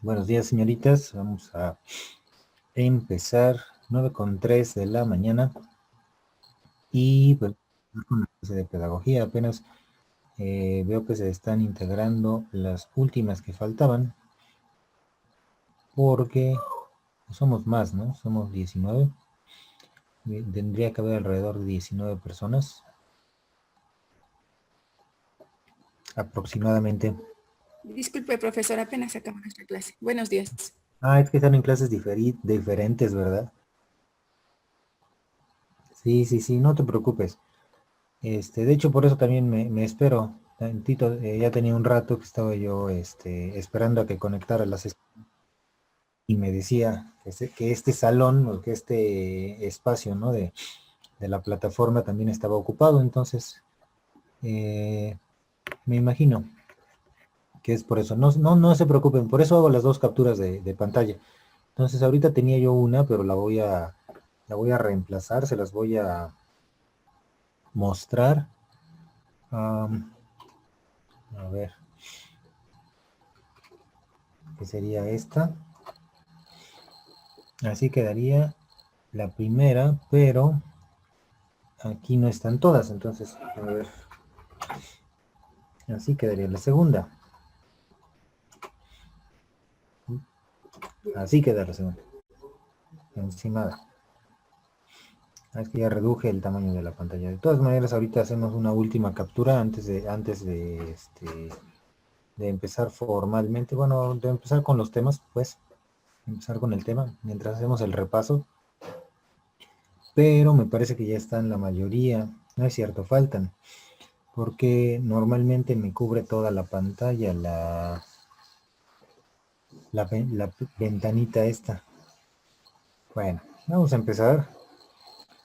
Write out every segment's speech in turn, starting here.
Buenos días, señoritas. Vamos a empezar 9:03 de la mañana y pues con la clase de pedagogía. Apenas veo que se están integrando las últimas que faltaban porque somos más, ¿no? Somos 19. Tendría que haber alrededor de 19 personas aproximadamente. Disculpe, profesor, apenas acabó nuestra clase. Buenos días. Ah, es que están en clases diferentes, ¿verdad? Sí, sí, sí, no te preocupes. De hecho, por eso también me espero tantito. Ya tenía un rato que estaba yo esperando a que conectara las y me decía que este salón o que este espacio, ¿no? de la plataforma también estaba ocupado. Entonces, eh, me imagino que es por eso. No, no, no se preocupen, por eso hago las dos capturas de pantalla. Entonces, ahorita tenía yo una, pero la voy a reemplazar, se las voy a mostrar. A ver, ¿qué sería esta? Así quedaría la primera, pero aquí no están todas, entonces, a ver, así quedaría la segunda. Así queda la segunda, encimada. Es que ya reduje el tamaño de la pantalla. De todas maneras, ahorita hacemos una última captura antes de empezar formalmente. Bueno, de empezar con los temas, pues, empezar con el tema, mientras hacemos el repaso. Pero me parece que ya están la mayoría. No es cierto, faltan. Porque normalmente me cubre toda la pantalla la ventanita esta. Bueno, vamos a empezar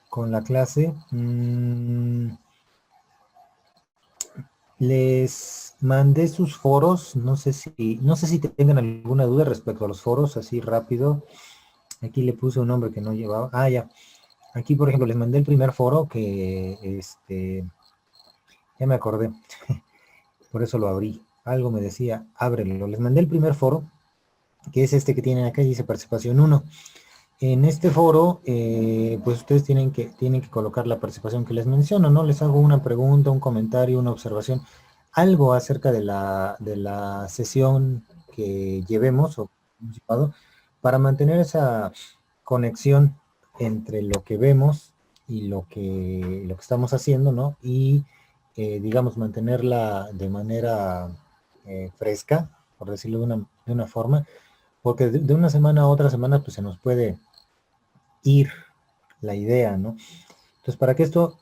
con la clase. Les mandé sus foros, no sé si tengan alguna duda respecto a los foros, así rápido. Aquí le puse un nombre que no llevaba. Ah, ya. Aquí, por ejemplo, les mandé el primer foro que, ya me acordé, por eso lo abrí. Algo me decía, ábrelo. Les mandé el primer foro, que es este que tienen acá, dice participación 1. En este foro, pues ustedes tienen que colocar la participación que les menciono, ¿no? Les hago una pregunta, un comentario, una observación, algo acerca de la sesión que llevemos o hemos llevado, para mantener esa conexión entre lo que vemos y lo que estamos haciendo, ¿no? Y, digamos, mantenerla de manera fresca, por decirlo de una forma, porque de una semana a otra semana, pues se nos puede ir la idea, ¿no? Entonces, para que esto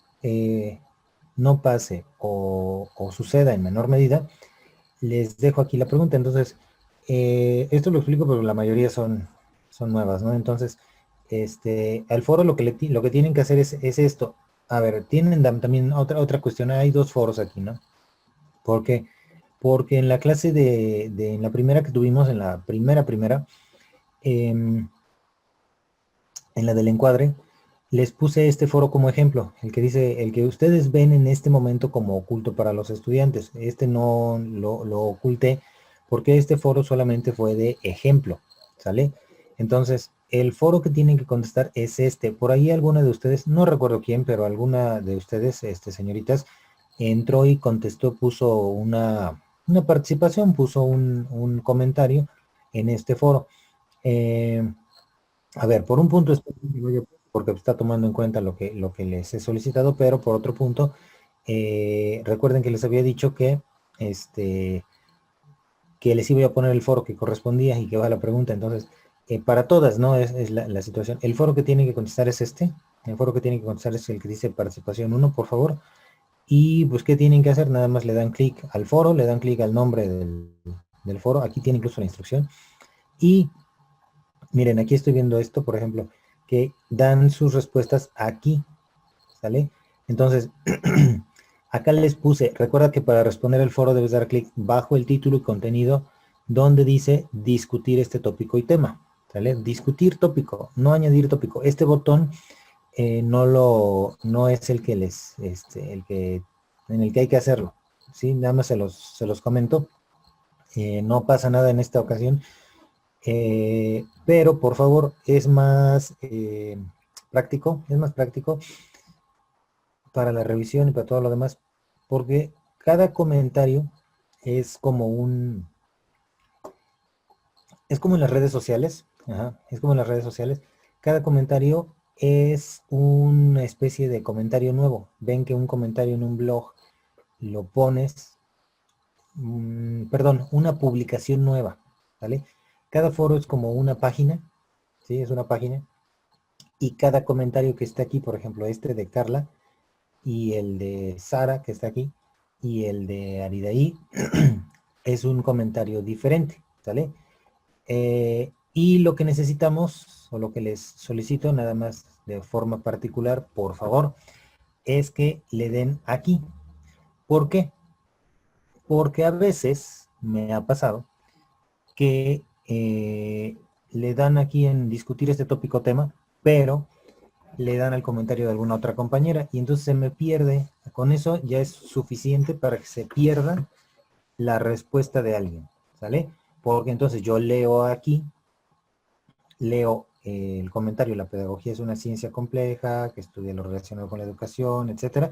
no pase o suceda en menor medida, les dejo aquí la pregunta. Entonces, esto lo explico porque la mayoría son nuevas, ¿no? Entonces, al foro lo que tienen que hacer es esto. A ver, tienen también otra cuestión. Hay dos foros aquí, ¿no? Porque en la clase en la primera que tuvimos, en la primera, em, en la del encuadre, les puse este foro como ejemplo, el que ustedes ven en este momento como oculto para los estudiantes. Este no lo oculté porque este foro solamente fue de ejemplo, ¿sale? Entonces, el foro que tienen que contestar es este. Por ahí alguna de ustedes, no recuerdo quién, pero alguna de ustedes, señoritas, entró y contestó, puso una participación, puso un comentario en este foro. Eh, a ver, por un punto porque está tomando en cuenta lo que les he solicitado, pero por otro punto, recuerden que les había dicho este, que les iba a poner el foro que correspondía y que va la pregunta. Entonces, para todas, ¿no? Es la situación. El foro que tienen que contestar es este. El foro que tienen que contestar es el que dice participación 1, por favor. Y pues, ¿qué tienen que hacer? Nada más le dan clic al foro, le dan clic al nombre del foro. Aquí tiene incluso la instrucción. Y miren, aquí estoy viendo esto, por ejemplo, que dan sus respuestas aquí, ¿sale? Entonces, acá les puse, recuerda que para responder el foro debes dar clic bajo el título y contenido donde dice discutir este tópico y tema, ¿sale? Discutir tópico, no añadir tópico. Este botón no es el que en el que hay que hacerlo, ¿sí? Nada más se los comento. No pasa nada en esta ocasión Pero por favor, es más práctico para la revisión y para todo lo demás, porque cada comentario es como es como en las redes sociales, ajá, es como en las redes sociales, cada comentario es una especie de comentario nuevo. Ven que un comentario en un blog lo pones, perdón, una publicación nueva, ¿vale? Cada foro es como una página, ¿sí? Es una página, y cada comentario que está aquí, por ejemplo, este de Carla, y el de Sara, que está aquí, y el de Aridaí, es un comentario diferente, ¿sale? Y lo que necesitamos, o lo que les solicito, nada más de forma particular, por favor, es que le den aquí. ¿Por qué? Porque a veces me ha pasado que le dan aquí en discutir este tópico tema, pero le dan al comentario de alguna otra compañera y entonces se me pierde. Con eso ya es suficiente para que se pierda la respuesta de alguien, ¿sale? Porque entonces yo leo aquí, leo el comentario, la pedagogía es una ciencia compleja, que estudia lo relacionado con la educación, etcétera,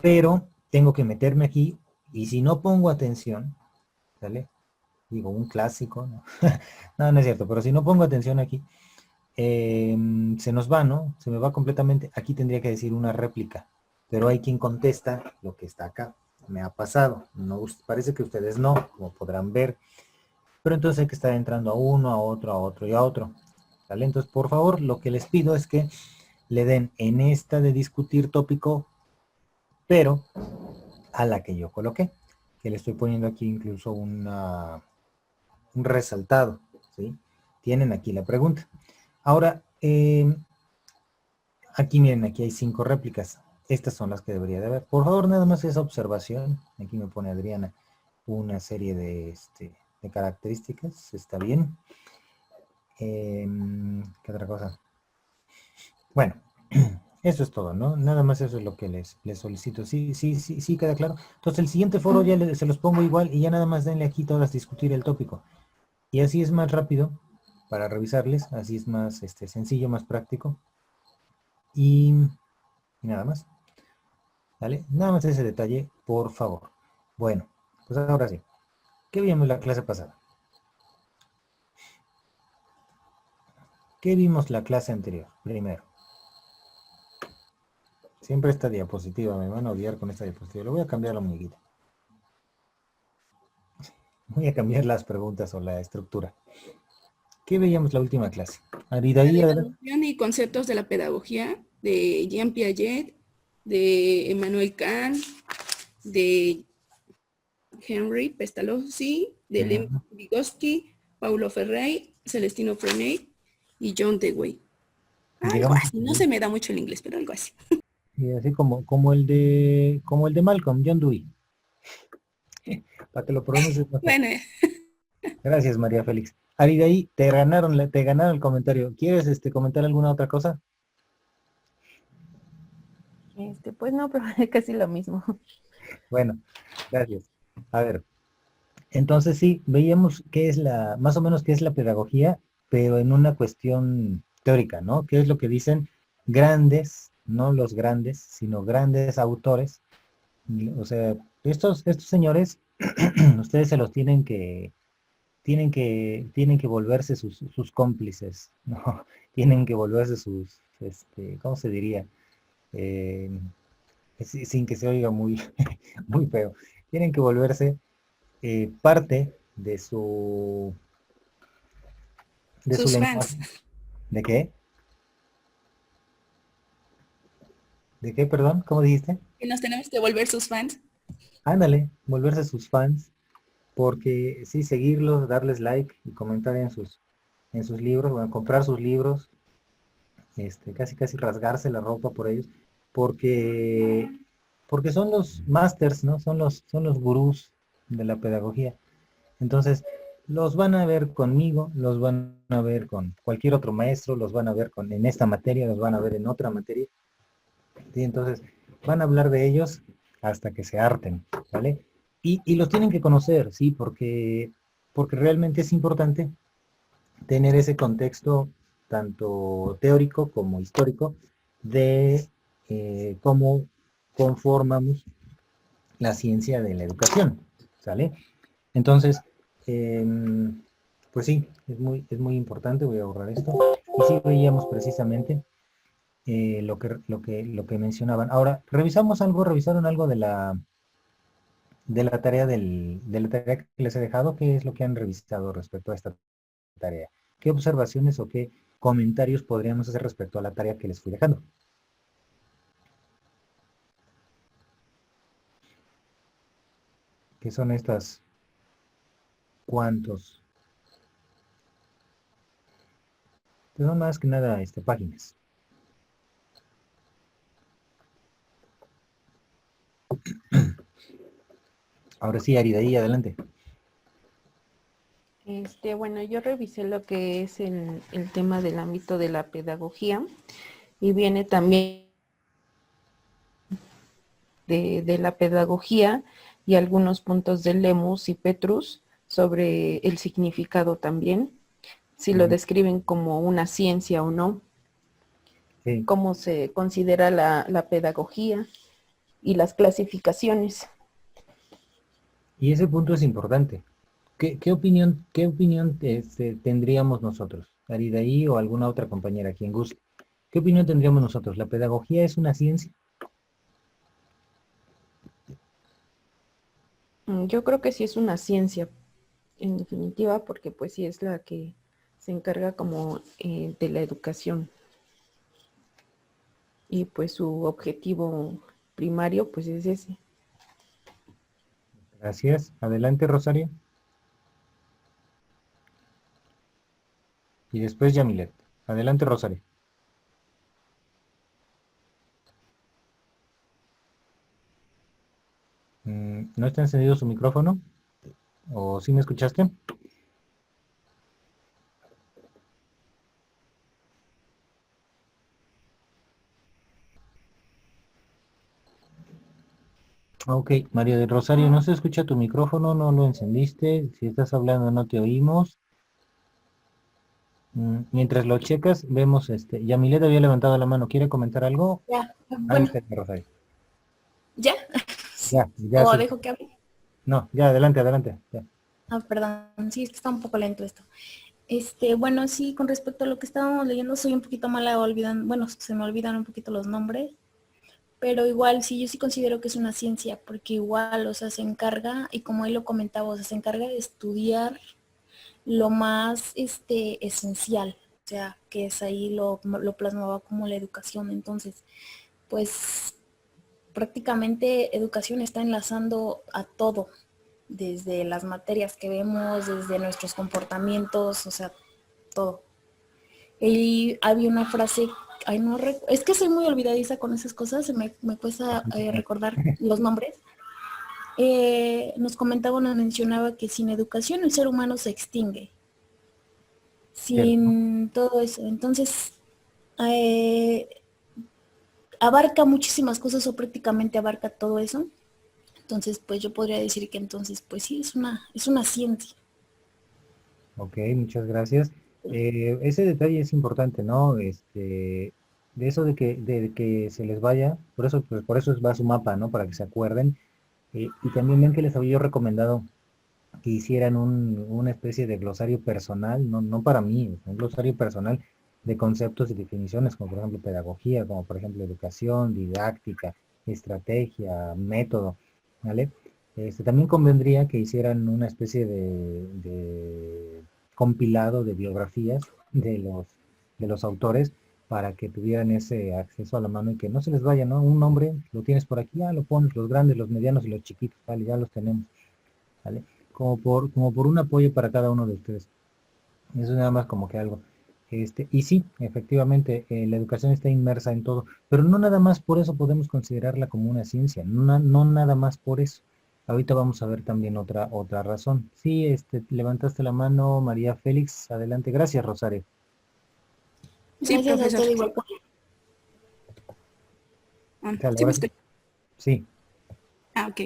pero tengo que meterme aquí y si no pongo atención, ¿sale? Digo, un clásico, ¿no? No, no es cierto, pero si no pongo atención aquí, se nos va, ¿no? Se me va completamente. Aquí tendría que decir una réplica, pero hay quien contesta lo que está acá. Me ha pasado. No, parece que ustedes no, como podrán ver. Pero entonces hay que estar entrando a uno, a otro, a otro y a otro. ¿Vale? Entonces, por favor, lo que les pido es que le den en esta de discutir tópico, pero a la que yo coloqué. Que le estoy poniendo aquí incluso un resaltado. ¿Sí? Tienen aquí la pregunta. Ahora, aquí miren, aquí hay 5 réplicas. Estas son las que debería de haber. Por favor, nada más esa observación. Aquí me pone Adriana una serie de características. Está bien. ¿Qué otra cosa? Bueno, eso es todo, ¿no? Nada más eso es lo que les solicito. Sí, sí, sí, sí, queda claro. Entonces el siguiente foro ya se los pongo igual y ya nada más denle aquí todas discutir el tópico. Y así es más rápido para revisarles. Así es más sencillo, más práctico. Y nada más. ¿Vale? Nada más ese detalle, por favor. Bueno, pues ahora sí. ¿Qué vimos la clase pasada? ¿Qué vimos la clase anterior? Primero. Siempre esta diapositiva, me van a odiar con esta diapositiva. Le voy a cambiar la muñequita. Voy a cambiar las preguntas o la estructura. ¿Qué veíamos la última clase? La Aridaí, adelante. definición y conceptos de la pedagogía de Jean Piaget, de Emmanuel Kant, de Henry Pestalozzi, de Lev Vygotsky, Paulo Freire, Celestino Freinet y John Dewey. Algo Llegamos así, no se me da mucho el inglés, pero algo así. y así como el de Malcolm, John Dewey. Para que lo pronuncies mejor. Bueno, Gracias, María Félix. Aridaí, te ganaron el comentario. ¿Quieres comentar alguna otra cosa? Pues no, pero es casi lo mismo. Bueno, gracias. A ver, entonces sí, veíamos qué es más o menos qué es la pedagogía, pero en una cuestión teórica, ¿no? ¿Qué es lo que dicen grandes, no los grandes, sino grandes autores? O sea, estos señores, ustedes se los tienen que volverse sus cómplices, ¿no? Tienen que volverse ¿cómo se diría? Eh, sin que se oiga muy, muy feo. Tienen que volverse parte de su sus lenguaje. fans. ¿De qué? ¿De qué, perdón? ¿Cómo dijiste? Y nos tenemos que volver sus fans. Ándale, volverse sus fans, porque sí, seguirlos, darles like y comentar en sus libros, bueno, comprar sus libros, casi casi rasgarse la ropa por ellos, porque, porque son los masters, ¿no? Son los gurús de la pedagogía. Entonces, los van a ver conmigo, los van a ver con cualquier otro maestro, los van a ver en esta materia, los van a ver en otra materia. ¿Sí? Entonces, van a hablar de ellos hasta que se harten, ¿vale? Y los tienen que conocer, ¿sí? Porque porque realmente es importante tener ese contexto tanto teórico como histórico de cómo conformamos la ciencia de la educación, ¿sale? Entonces, pues sí, es muy importante, voy a borrar esto. Y sí veíamos precisamente lo que mencionaban. Ahora, revisaron algo de la tarea de la tarea que les he dejado. ¿Qué es lo que han revisado respecto a esta tarea? ¿Qué observaciones o qué comentarios podríamos hacer respecto a la tarea que les fui dejando? ¿Qué son estas cuantos? Pues son más que nada páginas. Ahora sí, Ari, de ahí adelante. Bueno, yo revisé lo que es el tema del ámbito de la pedagogía y viene también de la pedagogía y algunos puntos de Lemus y Petrus sobre el significado también, si lo describen como una ciencia o no, Sí. cómo se considera la pedagogía y las clasificaciones. Y ese punto es importante. ¿Qué opinión tendríamos nosotros? Ari, de ahí o alguna otra compañera, quien guste. ¿Qué opinión tendríamos nosotros? ¿La pedagogía es una ciencia? Yo creo que sí es una ciencia, en definitiva, porque pues sí es la que se encarga como de la educación. Y pues su objetivo primario pues es ese. Gracias. Adelante, Rosario. Y después Yamilet. Adelante, Rosario. ¿No está encendido su micrófono? ¿O sí me escuchaste? Ok, María del Rosario, no se escucha tu micrófono, no lo encendiste. Si estás hablando no te oímos. Mientras lo checas, vemos Yamilet había levantado la mano. ¿Quiere comentar algo? Ya, Ahí bueno, está, Rosario. ¿ya? Ya ¿O sí. dejo que hable? No, ya, adelante, adelante. Ya. Ah, perdón, sí, es que está un poco lento esto. Bueno, sí, con respecto a lo que estábamos leyendo, soy un poquito mala olvidando, bueno, se me olvidan un poquito los nombres, pero igual sí, yo sí considero que es una ciencia, porque igual, o sea, se encarga, y como él lo comentaba, o sea, se encarga de estudiar lo más, esencial, o sea, que es ahí lo plasmaba como la educación, entonces, pues, prácticamente educación está enlazando a todo, desde las materias que vemos, desde nuestros comportamientos, o sea, todo. Y había una frase, ay, no, es que soy muy olvidadiza con esas cosas, me cuesta recordar los nombres. Nos comentaba, nos mencionaba que sin educación el ser humano se extingue. Cierto. Sin todo eso. Entonces, eh, abarca muchísimas cosas o prácticamente abarca todo eso. Entonces, pues yo podría decir que entonces, pues sí, es una ciencia. Ok, muchas gracias. Ese detalle es importante, ¿no? De eso de que se les vaya, por eso, pues, por eso va su mapa, ¿no? Para que se acuerden. Y también ven que les había yo recomendado que hicieran una especie de glosario personal, no para mí, un glosario personal de conceptos y definiciones, como por ejemplo pedagogía, como por ejemplo educación, didáctica, estrategia, método, ¿vale? También convendría que hicieran una especie de compilado de biografías de los autores para que tuvieran ese acceso a la mano y que no se les vaya, ¿no? Un nombre, lo tienes por aquí, ya lo pones, los grandes, los medianos y los chiquitos, ¿vale? Ya los tenemos, ¿vale? Como por un apoyo para cada uno de ustedes. Eso es nada más como que algo. Y sí, efectivamente, la educación está inmersa en todo, pero no nada más por eso podemos considerarla como una ciencia, no nada más por eso. Ahorita vamos a ver también otra razón. Sí, levantaste la mano, María Félix, adelante. Gracias, Rosario. Sí, Gracias a profesor. usted igual. Sale, ¿Sí me ahora sí. escucha? Sí, Ah, ok.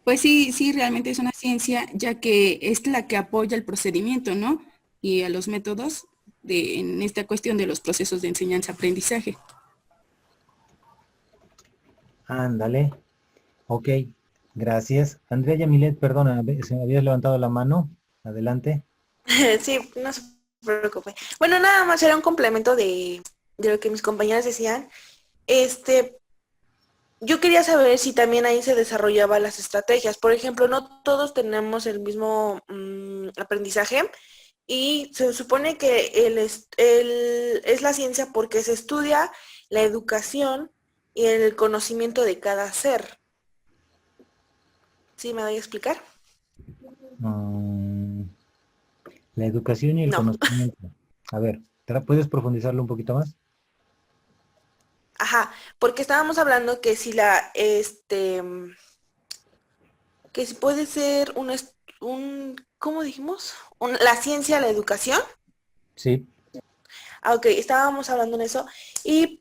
Pues sí, sí, realmente es una ciencia, ya que es la que apoya el procedimiento, ¿no? Y a los métodos en esta cuestión de los procesos de enseñanza-aprendizaje. Ándale. Ok, gracias. Andrea Yamilet, perdona, se me habías levantado la mano. Adelante. Sí, no se preocupe. Bueno, nada más era un complemento de lo que mis compañeras decían. Yo quería saber si también ahí se desarrollaban las estrategias. Por ejemplo, no todos tenemos el mismo aprendizaje y se supone que es la ciencia porque se estudia la educación y el conocimiento de cada ser. ¿Sí me doy a explicar? Mm, la educación y el No. conocimiento. A ver, ¿puedes profundizarlo un poquito más? Ajá, porque estábamos hablando que si que si puede ser ¿cómo dijimos? La ciencia, la educación. Sí. Ah, ok, estábamos hablando en eso. Y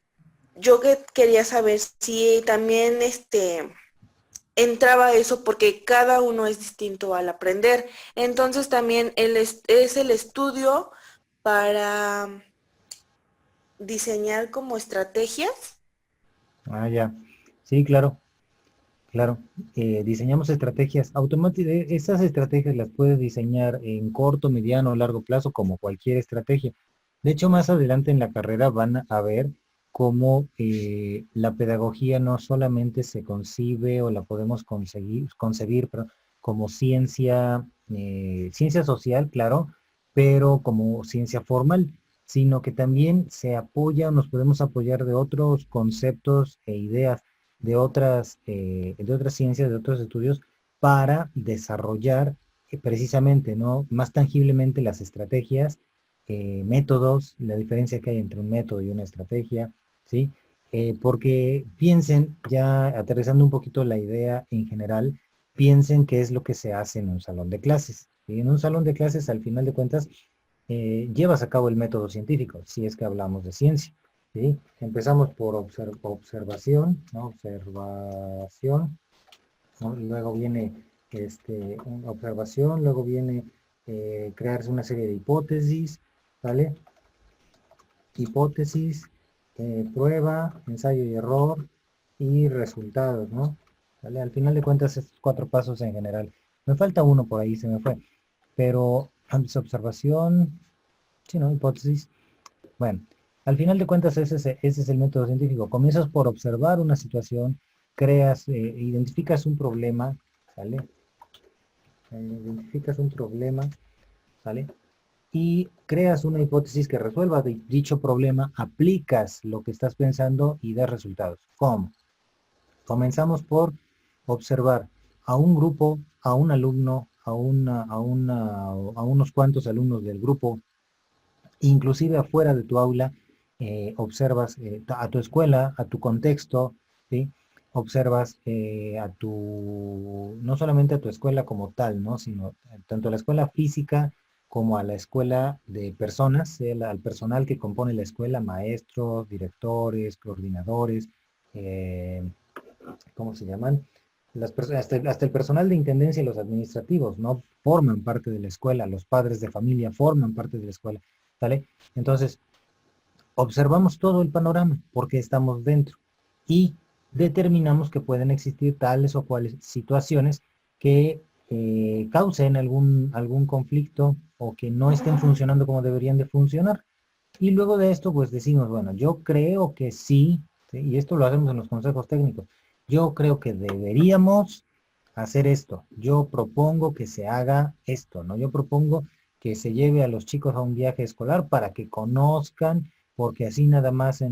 yo que quería saber si también entraba eso porque cada uno es distinto al aprender. Entonces también es el estudio para diseñar como estrategias. Ah, ya. Sí, claro, claro. Diseñamos estrategias automáticas. Estas estrategias las puedes diseñar en corto, mediano o largo plazo, como cualquier estrategia. De hecho, más adelante en la carrera van a ver cómo la pedagogía no solamente se concibe o la podemos concebir, perdón, como ciencia, ciencia social, claro, pero como ciencia formal, sino que también se apoya, nos podemos apoyar de otros conceptos e ideas de otras ciencias, de otros estudios, para desarrollar precisamente, ¿no? Más tangiblemente las estrategias, métodos, la diferencia que hay entre un método y una estrategia, ¿sí? Porque piensen, ya aterrizando un poquito la idea en general, piensen qué es lo que se hace en un salón de clases. ¿Sí? En un salón de clases, al final de cuentas, llevas a cabo el método científico, si es que hablamos de ciencia. ¿Sí? Empezamos por observación, ¿no? Observación, ¿no? Luego viene una observación, luego viene crearse una serie de hipótesis, ¿vale? Hipótesis, prueba, ensayo y error y resultados, ¿no? ¿Vale? Al final de cuentas, estos 4 pasos en general. Me falta uno por ahí, se me fue. Pero antes observación, sí, ¿no? Hipótesis. Bueno, al final de cuentas ese es el método científico. Comienzas por observar una situación, creas, identificas un problema, ¿sale? Identificas un problema, ¿sale? Y creas una hipótesis que resuelva dicho problema, aplicas lo que estás pensando y das resultados. ¿Cómo? Comenzamos por observar a un grupo, a un alumno, a unos cuantos alumnos del grupo, inclusive afuera de tu aula, observas a tu escuela, a tu contexto, ¿sí? Observas no solamente a tu escuela como tal, ¿no? Sino tanto a la escuela física como a la escuela de personas, al personal que compone la escuela, maestros, directores, coordinadores, eh, ¿cómo se llaman? Hasta el personal de intendencia y los administrativos, ¿no? Forman parte de la escuela, los padres de familia forman parte de la escuela, ¿sale? Entonces, observamos todo el panorama porque estamos dentro y determinamos que pueden existir tales o cuales situaciones que causen algún conflicto o que no estén funcionando como deberían de funcionar. Y luego de esto, pues decimos, bueno, yo creo que sí, ¿sí? Y esto lo hacemos en los consejos técnicos. Yo creo que deberíamos hacer esto. Yo propongo que se haga esto, ¿no? Yo propongo que se lleve a los chicos a un viaje escolar para que conozcan, porque así nada más,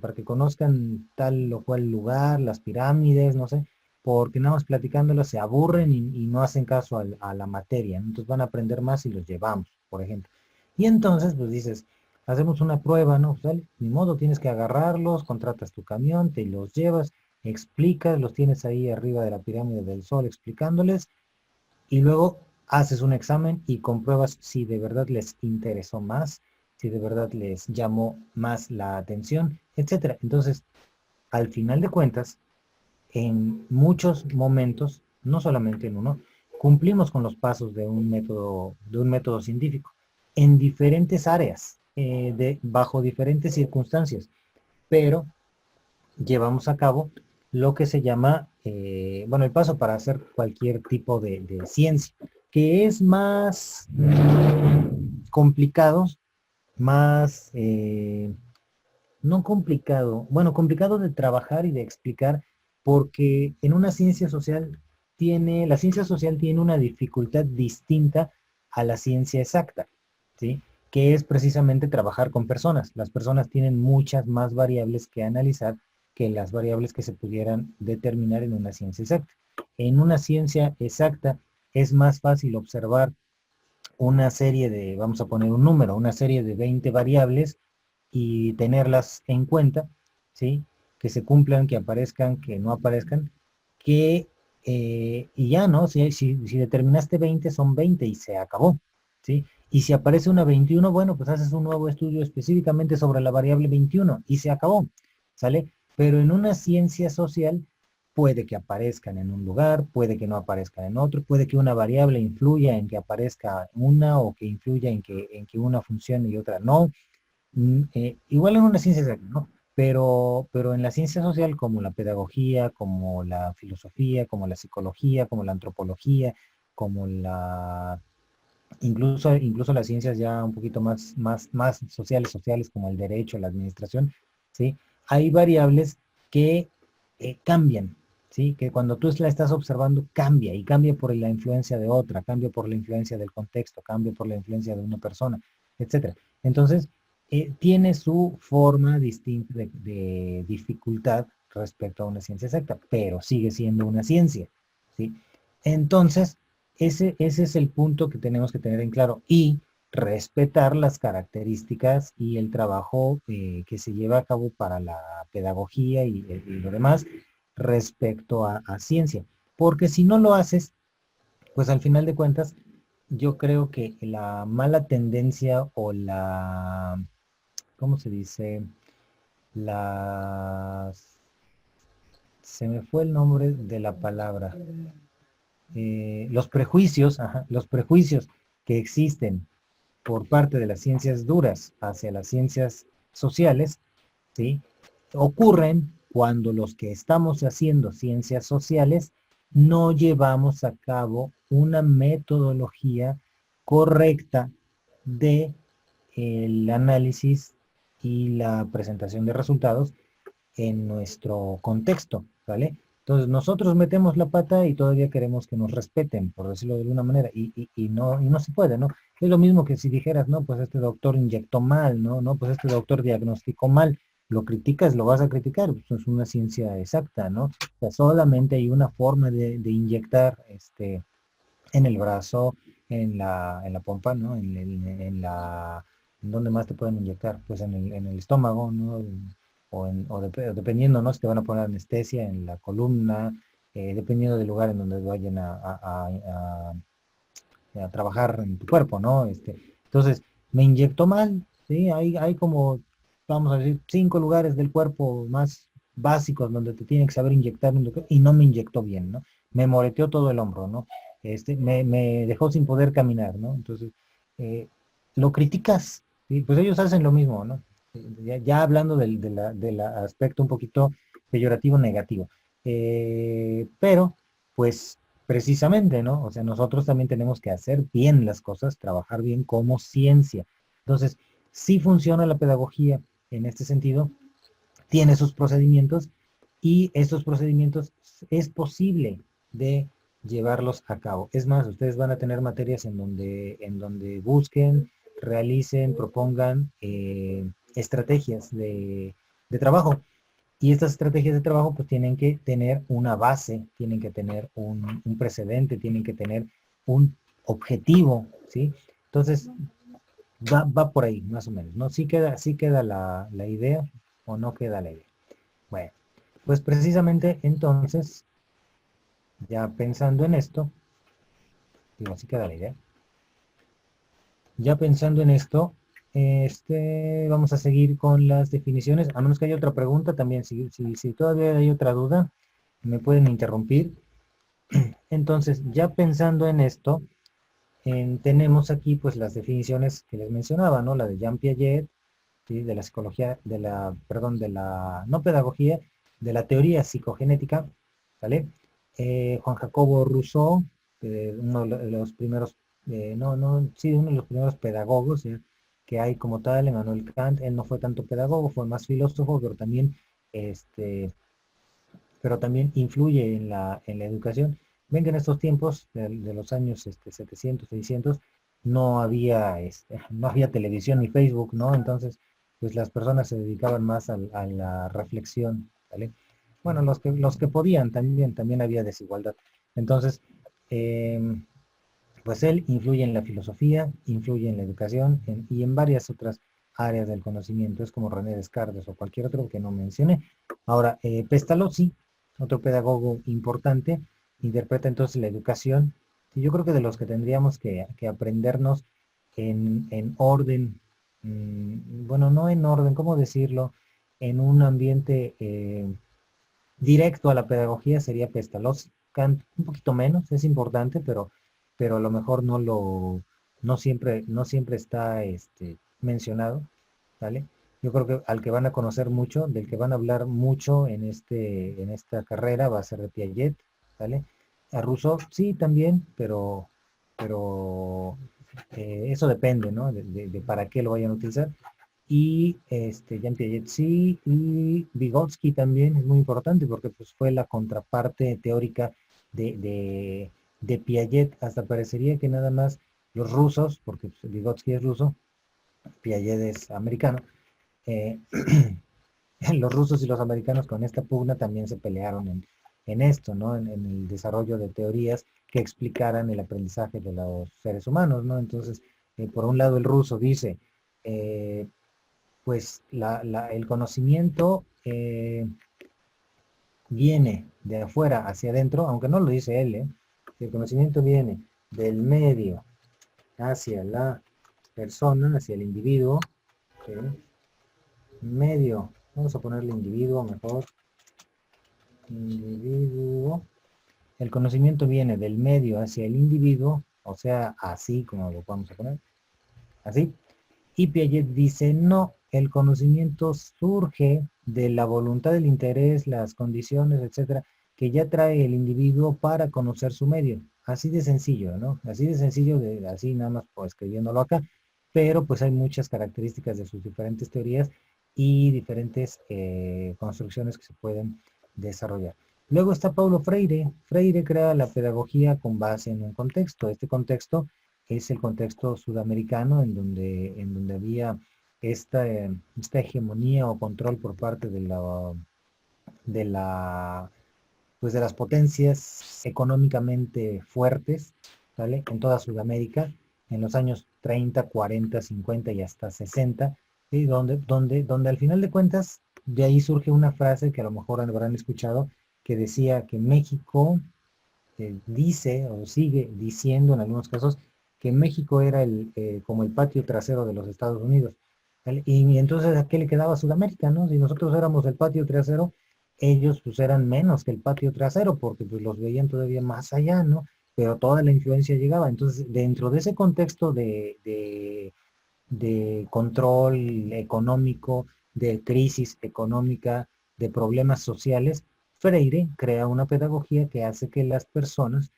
para que conozcan tal o cual lugar, las pirámides, no sé, porque nada más platicándolos se aburren y no hacen caso a la materia, ¿no? Entonces van a aprender más si los llevamos, por ejemplo. Y entonces, pues dices, hacemos una prueba, ¿no? Pues, ni modo, tienes que agarrarlos, contratas tu camión, te los llevas, explicas, los tienes ahí arriba de la pirámide del Sol explicándoles y luego haces un examen y compruebas si de verdad les interesó más, si de verdad les llamó más la atención, etcétera. Entonces, al final de cuentas, en muchos momentos no solamente en uno, cumplimos con los pasos de un método científico en diferentes áreas, bajo diferentes circunstancias, pero llevamos a cabo lo que se llama, bueno, el paso para hacer cualquier tipo de ciencia, que es más complicado, más, no complicado, bueno, complicado de trabajar y de explicar, porque en una ciencia social la ciencia social tiene una dificultad distinta a la ciencia exacta, ¿sí? Que es precisamente trabajar con personas. Las personas tienen muchas más variables que analizar que las variables que se pudieran determinar en una ciencia exacta. En una ciencia exacta es más fácil observar una serie de, vamos a poner un número, una serie de 20 variables y tenerlas en cuenta, ¿sí? Que se cumplan, que aparezcan, que no aparezcan, y ya, ¿no? Si determinaste 20, son 20 y se acabó, ¿sí? Y si aparece una 21, bueno, pues haces un nuevo estudio específicamente sobre la variable 21 y se acabó, ¿sale? Pero en una ciencia social puede que aparezcan en un lugar, puede que no aparezcan en otro, puede que una variable influya en que aparezca una o que influya en que una funcione y otra no. Igual en una ciencia exacta, ¿no? Pero en la ciencia social, como la pedagogía, como la filosofía, como la psicología, como la antropología, como incluso las ciencias ya un poquito más sociales, como el derecho, la administración, ¿sí? Hay variables que cambian, ¿sí? Que cuando tú la estás observando cambia, y cambia por la influencia de otra, cambia por la influencia del contexto, cambia por la influencia de una persona, etcétera. Entonces, tiene su forma distinta de dificultad respecto a una ciencia exacta, pero sigue siendo una ciencia, ¿sí? Entonces, ese es el punto que tenemos que tener en claro, y respetar las características y el trabajo que se lleva a cabo para la pedagogía y lo demás respecto a ciencia. Porque si no lo haces, pues al final de cuentas, yo creo que la mala tendencia o ¿cómo se dice? Se me fue el nombre de la palabra. Los prejuicios, los prejuicios que existen por parte de las ciencias duras hacia las ciencias sociales, ¿sí? Ocurren cuando los que estamos haciendo ciencias sociales no llevamos a cabo una metodología correcta de el análisis y la presentación de resultados en nuestro contexto, ¿vale? Entonces nosotros metemos la pata y todavía queremos que nos respeten, por decirlo de alguna manera, y no se puede, ¿no? Es lo mismo que si dijeras, no, pues este doctor inyectó mal, ¿no? No, pues este doctor diagnosticó mal. Lo criticas, lo vas a criticar, pues es una ciencia exacta, ¿no? O sea, solamente hay una forma de inyectar en el brazo, en la pompa, ¿no? ¿En dónde más te pueden inyectar? Pues en el estómago, ¿no? Dependiendo, ¿no? Si te van a poner anestesia en la columna, dependiendo del lugar en donde vayan a trabajar en tu cuerpo, ¿no? Entonces, me inyectó mal, ¿sí? Hay como, vamos a decir, 5 lugares del cuerpo más básicos donde te tiene que saber inyectar un doctor, y no me inyectó bien, ¿no? Me moreteó todo el hombro, ¿no? Me dejó sin poder caminar, ¿no? Entonces, lo criticas, ¿sí? Pues ellos hacen lo mismo, ¿no? Ya hablando del aspecto un poquito peyorativo, negativo. Pero, pues, precisamente, ¿no? O sea, nosotros también tenemos que hacer bien las cosas, trabajar bien como ciencia. Entonces, sí funciona la pedagogía en este sentido, tiene sus procedimientos, y estos procedimientos es posible de llevarlos a cabo. Es más, ustedes van a tener materias en donde busquen, realicen, propongan estrategias de trabajo. Y estas estrategias de trabajo pues tienen que tener una base, tienen que tener un precedente, tienen que tener un objetivo, ¿sí? Entonces, va por ahí, más o menos, ¿no? Sí queda la idea, o no queda la idea. Bueno, pues precisamente entonces, ya pensando en esto, digo, sí queda la idea. Ya pensando en esto, vamos a seguir con las definiciones, a menos que haya otra pregunta también. Si todavía hay otra duda, me pueden interrumpir. Entonces, ya pensando en esto, tenemos aquí pues las definiciones que les mencionaba, ¿no? La de Jean Piaget, ¿sí? De la psicología, perdón, de la, no pedagogía, de la teoría psicogenética, ¿vale? Juan Jacobo Rousseau, uno de los primeros, sí, uno de los primeros pedagogos que hay como tal, Emmanuel Kant. Él no fue tanto pedagogo, fue más filósofo, este, pero también influye en la educación. Ven que en estos tiempos, de los años 700, 600, no había televisión ni Facebook, ¿no? Entonces, pues las personas se dedicaban más a la reflexión, ¿vale? Bueno, los que podían también había desigualdad. Entonces, pues él influye en la filosofía, influye en la educación y en varias otras áreas del conocimiento. Es como René Descartes o cualquier otro que no mencioné. Ahora, Pestalozzi, otro pedagogo importante, interpreta entonces la educación. Y yo creo que de los que tendríamos que aprendernos en orden, bueno, no en orden, ¿cómo decirlo? En un ambiente directo a la pedagogía sería Pestalozzi. Kant un poquito menos, es importante, pero a lo mejor no siempre está mencionado, ¿vale? Yo creo que al que van a conocer mucho, del que van a hablar mucho en esta carrera va a ser de Piaget, ¿vale? A Rousseau sí también, pero eso depende, ¿no? De para qué lo vayan a utilizar. Y Jean Piaget sí, y Vygotsky también es muy importante porque pues, fue la contraparte teórica de Piaget. Hasta parecería que nada más los rusos, porque pues, Vygotsky es ruso, Piaget es americano, eh, los rusos y los americanos con esta pugna también se pelearon en esto, ¿no? En el desarrollo de teorías que explicaran el aprendizaje de los seres humanos, ¿no? Entonces, por un lado el ruso dice, eh, pues el conocimiento viene de afuera hacia adentro, aunque no lo dice él, el conocimiento viene del medio hacia la persona, hacia el individuo, ¿sí? Medio, vamos a ponerle individuo mejor, individuo, el conocimiento viene del medio hacia el individuo, o sea, así como lo vamos a poner, así. Y Piaget dice, no, el conocimiento surge de la voluntad, del interés, las condiciones, etcétera, que ya trae el individuo para conocer su medio. Así de sencillo, ¿no? Así de sencillo, así nada más pues, escribiéndolo acá, pero pues hay muchas características de sus diferentes teorías y diferentes construcciones que se pueden desarrollar. Luego está Paulo Freire. Freire crea la pedagogía con base en un contexto. Este contexto es el contexto sudamericano en donde había esta hegemonía o control por parte de la pues de las potencias económicamente fuertes, ¿vale? En toda Sudamérica, en los años 30, 40, 50 y hasta 60, ¿sí? Donde al final de cuentas, de ahí surge una frase que a lo mejor habrán escuchado, que decía que México dice o sigue diciendo en algunos casos que México era como el patio trasero de los Estados Unidos. ¿Vale? Y entonces, ¿a qué le quedaba a Sudamérica, no? Si nosotros éramos el patio trasero, ellos pues eran menos que el patio trasero, porque pues los veían todavía más allá, ¿no? Pero toda la influencia llegaba. Entonces, dentro de ese contexto de control económico, de crisis económica, de problemas sociales, Freire crea una pedagogía que hace que las personas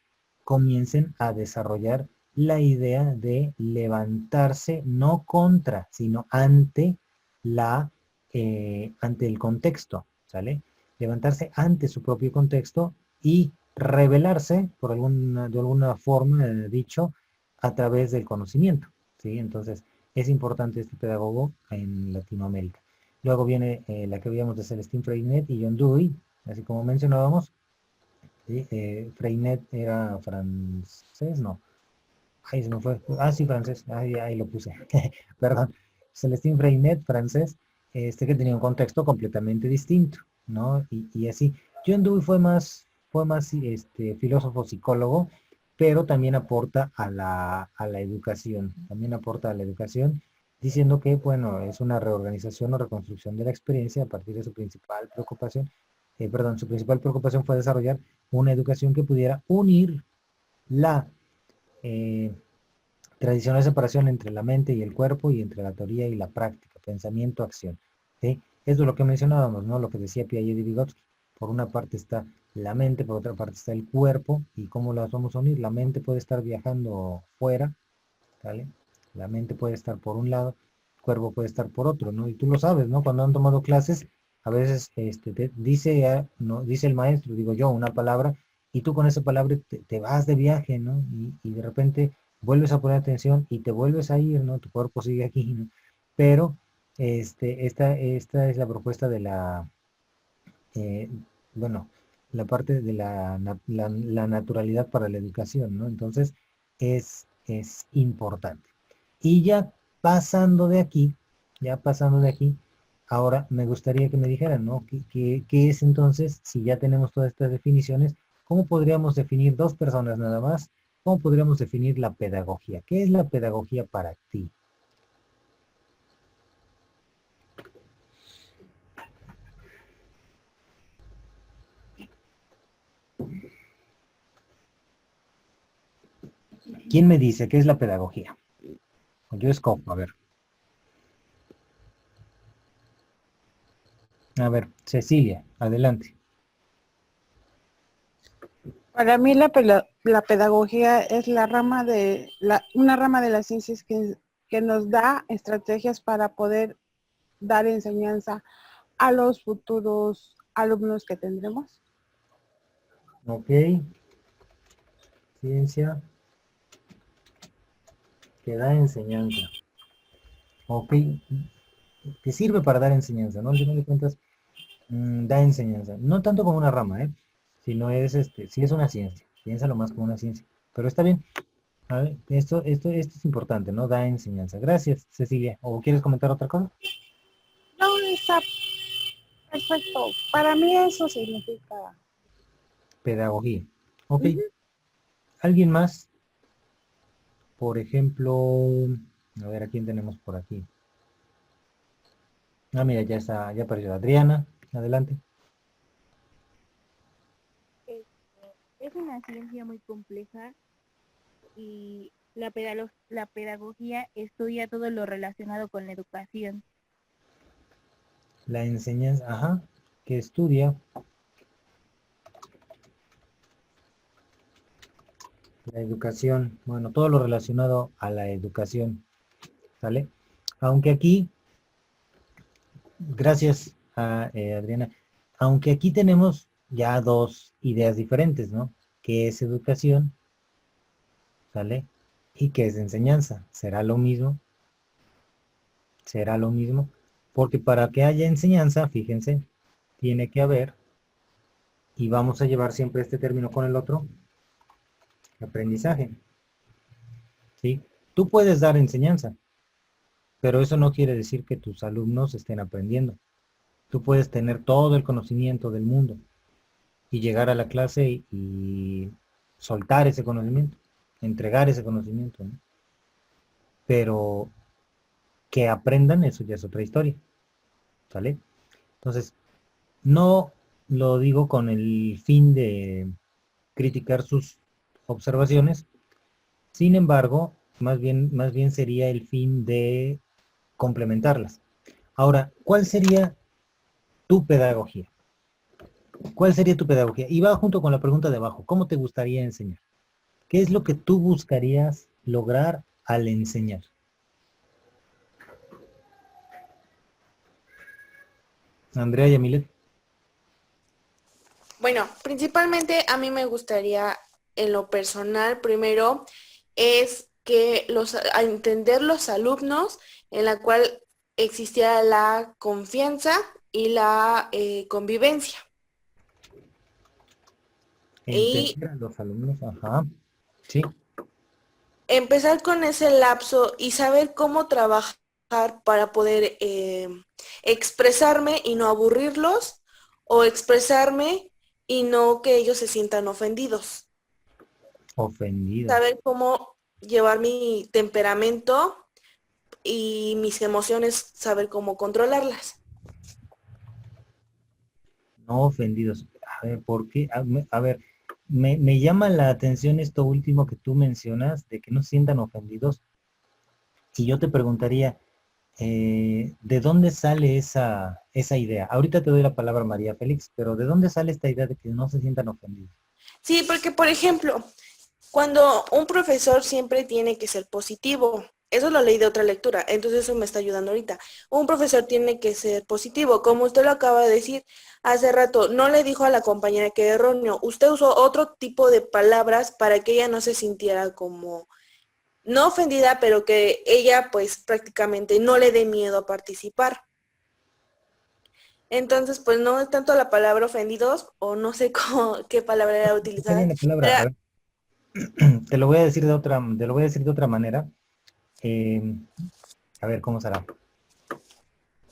comiencen a desarrollar la idea de levantarse no contra, sino ante el contexto, ¿sale? Levantarse ante su propio contexto y rebelarse, de alguna forma, dicho, a través del conocimiento, ¿sí? Entonces, es importante este pedagogo en Latinoamérica. Luego viene la que veíamos de Celestín Freinet y John Dewey, así como mencionábamos. ¿Sí? Freinet era francés, no. Ahí se me fue. Ah, sí, francés. Ahí lo puse. Perdón. Celestín Freinet, francés, que tenía un contexto completamente distinto, ¿no? Y así. John Dewey fue más filósofo psicólogo, pero también aporta a la educación. También aporta a la educación, diciendo que, bueno, es una reorganización o reconstrucción de la experiencia a partir de su principal preocupación, perdón, su principal preocupación fue desarrollar una educación que pudiera unir la tradicional separación entre la mente y el cuerpo y entre la teoría y la práctica, pensamiento, acción. ¿Sí? Eso es lo que mencionábamos, ¿no? Lo que decía Piaget y Vygotsky. Por una parte está la mente, por otra parte está el cuerpo, y cómo las vamos a unir. La mente puede estar viajando fuera, ¿vale? La mente puede estar por un lado, el cuerpo puede estar por otro, ¿no? Y tú lo sabes, ¿no? Cuando han tomado clases, a veces dice, no, dice el maestro, digo yo, una palabra, y tú con esa palabra te vas de viaje, ¿no? Y de repente vuelves a poner atención y te vuelves a ir, ¿no? Tu cuerpo sigue aquí, ¿no? Pero esta es la propuesta de la, eh, bueno, la parte de la naturalidad para la educación, ¿no? Entonces, es importante. Y ya pasando de aquí, ahora me gustaría que me dijeran, ¿no? ¿Qué es entonces, si ya tenemos todas estas definiciones, cómo podríamos definir dos personas nada más? ¿Cómo podríamos definir la pedagogía? ¿Qué es la pedagogía para ti? ¿Quién me dice qué es la pedagogía? Yo escojo, a ver. A ver, Cecilia, adelante. Para mí la pedagogía es una rama de las ciencias que nos da estrategias para poder dar enseñanza a los futuros alumnos que tendremos. Ok. Ciencia que da enseñanza. Ok. Que sirve para dar enseñanza, ¿no? Al final de cuentas, da enseñanza. No tanto como una rama, ¿eh? Sino sí es una ciencia. Piénsalo más como una ciencia. Pero está bien. A ver, esto es importante, ¿no? Da enseñanza. Gracias, Cecilia. ¿O quieres comentar otra cosa? No, está perfecto. Para mí eso significa. Pedagogía. Ok. Ujú. ¿Alguien más? Por ejemplo, a ver, ¿a quién tenemos por aquí? Ah, mira, ya apareció Adriana. Adelante. Es una ciencia muy compleja y la pedagogía estudia todo lo relacionado con la educación. La enseñanza, ajá, que estudia la educación, bueno, todo lo relacionado a la educación, ¿sale? Aunque aquí, gracias a Adriana, aunque aquí tenemos ya dos ideas diferentes, ¿no? ¿Qué es educación? ¿Sale? ¿Y qué es enseñanza? ¿Será lo mismo? ¿Será lo mismo? Porque para que haya enseñanza, fíjense, tiene que haber, y vamos a llevar siempre este término con el otro, aprendizaje, ¿sí? Tú puedes dar enseñanza, pero eso no quiere decir que tus alumnos estén aprendiendo. Tú puedes tener todo el conocimiento del mundo y llegar a la clase y soltar ese conocimiento, entregar ese conocimiento, ¿no? Pero que aprendan, eso ya es otra historia, ¿sale? Entonces, no lo digo con el fin de criticar sus observaciones, sin embargo, más bien sería el fin de complementarlas. Ahora, ¿cuál sería tu pedagogía? ¿Cuál sería tu pedagogía? Y va junto con la pregunta de abajo, ¿cómo te gustaría enseñar? ¿Qué es lo que tú buscarías lograr al enseñar? Andrea Yamilet. Bueno, principalmente a mí me gustaría, en lo personal, primero, es que a entender los alumnos, en la cual existiera la confianza y la convivencia. Y Entender a los alumnos, ajá, sí, empezar con ese lapso y saber cómo trabajar para poder expresarme y no aburrirlos, o expresarme y no que ellos se sientan ofendidos. ofendido. Saber cómo llevar mi temperamento y mis emociones, saber cómo controlarlas. ofendidos. A ver, ¿por qué? A ver, me llama la atención esto último que tú mencionas, de que no se sientan ofendidos. Y yo te preguntaría, ¿de dónde sale esa idea? Ahorita te doy la palabra, María Félix, pero ¿de dónde sale esta idea de que no se sientan ofendidos? Sí, porque por ejemplo, cuando un profesor siempre tiene que ser positivo, eso lo leí de otra lectura, entonces eso me está ayudando ahorita. Un profesor tiene que ser positivo, como usted lo acaba de decir hace rato, no le dijo a la compañera que era erróneo, usted usó otro tipo de palabras para que ella no se sintiera como, no ofendida, pero que ella pues prácticamente no le dé miedo a participar. Entonces, pues no es tanto la palabra ofendidos, o no sé qué palabra era Está utilizada, bien la palabra, a pero ver, te lo voy a decir de otra manera. A ver, ¿cómo será?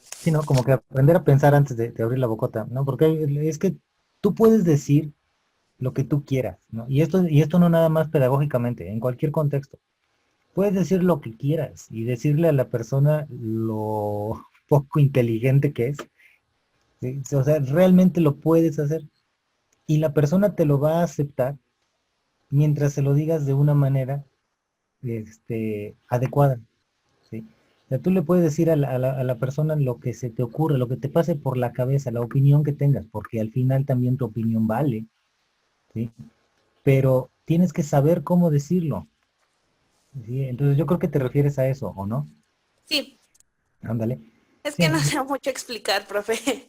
Sí, ¿no? Como que aprender a pensar antes de abrir la bocota, ¿no? Porque es que tú puedes decir lo que tú quieras, ¿no? Y esto no nada más pedagógicamente, en cualquier contexto. Puedes decir lo que quieras y decirle a la persona lo poco inteligente que es, ¿sí? O sea, realmente lo puedes hacer y la persona te lo va a aceptar mientras se lo digas de una manera adecuada, ¿sí? O sea, tú le puedes decir a la persona lo que se te ocurre, lo que te pase por la cabeza, la opinión que tengas, porque al final también tu opinión vale, ¿sí? Pero tienes que saber cómo decirlo, ¿sí? Entonces yo creo que te refieres a eso, ¿o no? sí, Ándale. es Sí, que no entonces, sé mucho explicar, profe.